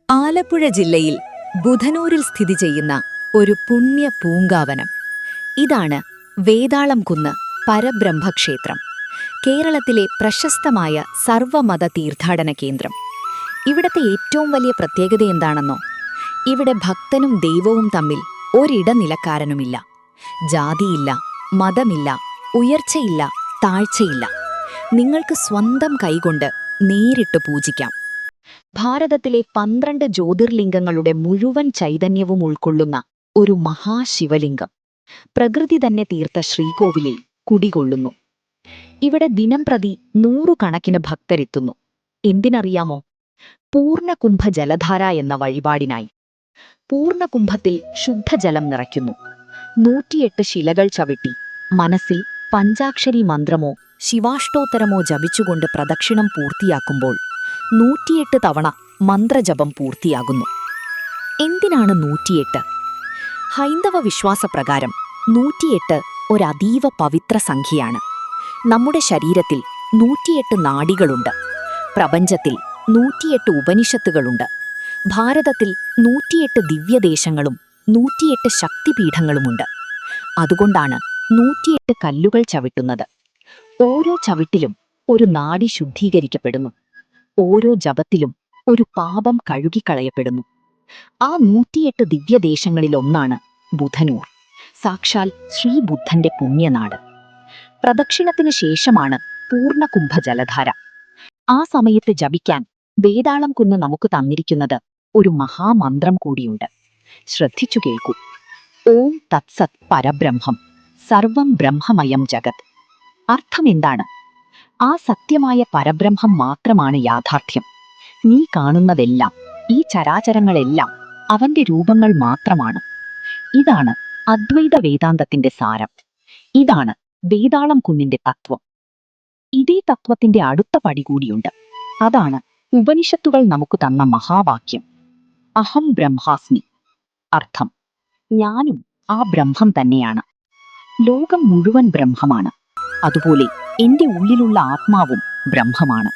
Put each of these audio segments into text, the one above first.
ആലപ്പുഴ ജില്ലയിൽ ബുധനൂരിൽ സ്ഥിതി ചെയ്യുന്ന ഒരു പുണ്യ പൂങ്കാവനം. ഇതാണ് വേതാളംകുന്ന് പരബ്രഹ്മക്ഷേത്രം, കേരളത്തിലെ പ്രശസ്തമായ സർവമത തീർത്ഥാടന കേന്ദ്രം. ഇവിടത്തെ ഏറ്റവും വലിയ പ്രത്യേകത എന്താണെന്നോ? ഇവിടെ ഭക്തനും ദൈവവും തമ്മിൽ ഒരിടനിലക്കാരനുമില്ല. ജാതിയില്ല, മതമില്ല, ഉയർച്ചയില്ല, താഴ്ചയില്ല. നിങ്ങൾക്ക് സ്വന്തം കൈകൊണ്ട് നേരിട്ട് പൂജിക്കാം. ഭാരതത്തിലെ 12 ജ്യോതിർലിംഗങ്ങളുടെ മുഴുവൻ ചൈതന്യവും ഉൾക്കൊള്ളുന്ന ഒരു മഹാശിവലിംഗം പ്രകൃതി തന്നെ തീർത്ത ശ്രീകോവിലിൽ കുടികൊള്ളുന്നു. ഇവിടെ ദിനംപ്രതി 100 കണക്കിന് ഭക്തരെത്തുന്നു. എന്തിനറിയാമോ? പൂർണ്ണകുംഭ ജലധാര എന്ന വഴിപാടിനായി. പൂർണ്ണകുംഭത്തിൽ ശുദ്ധജലം നിറയ്ക്കുന്നു. 108 ശിലകൾ ചവിട്ടി മനസ്സിൽ പഞ്ചാക്ഷരി മന്ത്രമോ ശിവാഷ്ടോത്തരമോ ജപിച്ചുകൊണ്ട് പ്രദക്ഷിണം പൂർത്തിയാക്കുമ്പോൾ 108 തവണ മന്ത്രജപം പൂർത്തിയാകുന്നു. എന്തിനാണ് 108? ഹൈന്ദവ വിശ്വാസപ്രകാരം 108 ഒരതീവ പവിത്ര സംഖ്യയാണ്. നമ്മുടെ ശരീരത്തിൽ 108 നാഡികളുണ്ട്. പ്രപഞ്ചത്തിൽ 108 ഉപനിഷത്തുകളുണ്ട്. ഭാരതത്തിൽ 108 ദിവ്യദേശങ്ങളും 108 ശക്തിപീഠങ്ങളുമുണ്ട്. അതുകൊണ്ടാണ് 108 കല്ലുകൾ ചവിട്ടുന്നത്. ഓരോ ചവിട്ടിലും ഒരു നാഡി ശുദ്ധീകരിക്കപ്പെടുന്നു. ഓരോ ജപത്തിലും ഒരു പാപം കഴുകിക്കളയപ്പെടുന്നു. ആ 108 ദിവ്യദേശങ്ങളിലൊന്നാണ് ബുധനൂർ, സാക്ഷാൽ ശ്രീബുദ്ധന്റെ പുണ്യനാട്. പ്രദക്ഷിണത്തിന് ശേഷമാണ് പൂർണ്ണകുംഭ ജലധാര. ആ സമയത്ത് ജപിക്കാൻ വേതാളംകുന്ന് നമുക്ക് തന്നിരിക്കുന്നത് ഒരു മഹാമന്ത്രം കൂടിയുണ്ട്. ശ്രദ്ധിച്ചു കേൾക്കൂ. ഓം തത്സത് പരബ്രഹ്മം സർവം ബ്രഹ്മമയം ജഗത്. അർത്ഥം എന്താണ്? ആ സത്യമായ പരബ്രഹ്മം മാത്രമാണ് യാഥാർത്ഥ്യം. നീ കാണുന്നതെല്ലാം, ഈ ചരാചരങ്ങളെല്ലാം അവന്റെ രൂപങ്ങൾ മാത്രമാണ്. ഇതാണ് അദ്വൈത വേദാന്തത്തിന്റെ സാരം. ഇതാണ് വേതാളംകുന്നിന്റെ തത്വം. ഇതേ തത്വത്തിന്റെ അടുത്ത പടി കൂടിയുണ്ട്. അതാണ് ഉപനിഷത്തുകൾ നമുക്ക് തന്ന മഹാവാക്യം, അഹം ബ്രഹ്മാസ്മി. അർത്ഥം, ഞാനും ആ ബ്രഹ്മം തന്നെയാണ്. ലോകം മുഴുവൻ ബ്രഹ്മമാണ്. അതുപോലെ എന്റെ ഉള്ളിലുള്ള ആത്മാവും ബ്രഹ്മമാണ്.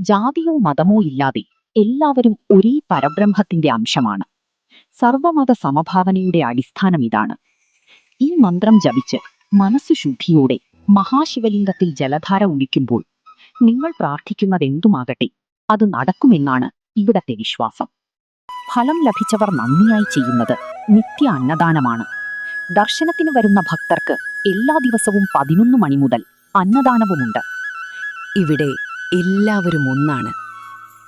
ജാതിയോ മതമോ ഇല്ലാതെ എല്ലാവരും ഒരേ പരബ്രഹ്മത്തിന്റെ അംശമാണ്. സർവമത സമഭാവനയുടെ അടിസ്ഥാനം ഇതാണ്. ഈ മന്ത്രം ജപിച്ച് മനസ്സു ശുദ്ധിയോടെ മഹാശിവലിംഗത്തിൽ ജലധാര ഒഴിക്കുമ്പോൾ നിങ്ങൾ പ്രാർത്ഥിക്കുന്നതെന്തുമാകട്ടെ അത് നടക്കുമെന്നാണ് ഇവിടത്തെ വിശ്വാസം. ഫലം ലഭിച്ചവർ നന്ദിയായി ചെയ്യുന്നത് നിത്യ അന്നദാനമാണ്. ദർശനത്തിന് വരുന്ന ഭക്തർക്ക് എല്ലാ ദിവസവും 11 മണി മുതൽ അന്നദാനവുമുണ്ട്. ഇവിടെ എല്ലാവരും ഒന്നാണ്,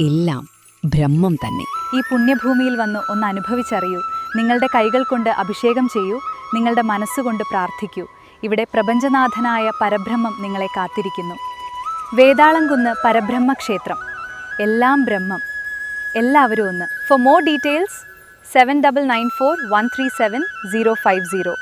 എല്ലാം ബ്രഹ്മം തന്നെ. ഈ പുണ്യഭൂമിയിൽ വന്ന് ഒന്ന് അനുഭവിച്ചറിയൂ. നിങ്ങളുടെ കൈകൾ കൊണ്ട് അഭിഷേകം ചെയ്യൂ, നിങ്ങളുടെ മനസ്സുകൊണ്ട് പ്രാർത്ഥിക്കൂ. ഇവിടെ പ്രപഞ്ചനാഥനായ പരബ്രഹ്മം നിങ്ങളെ കാത്തിരിക്കുന്നു. വേതാളംകുന്ന് പരബ്രഹ്മക്ഷേത്രം, എല്ലാം ബ്രഹ്മം, എല്ലാവരും ഒന്ന്. For more details 7994 137 050.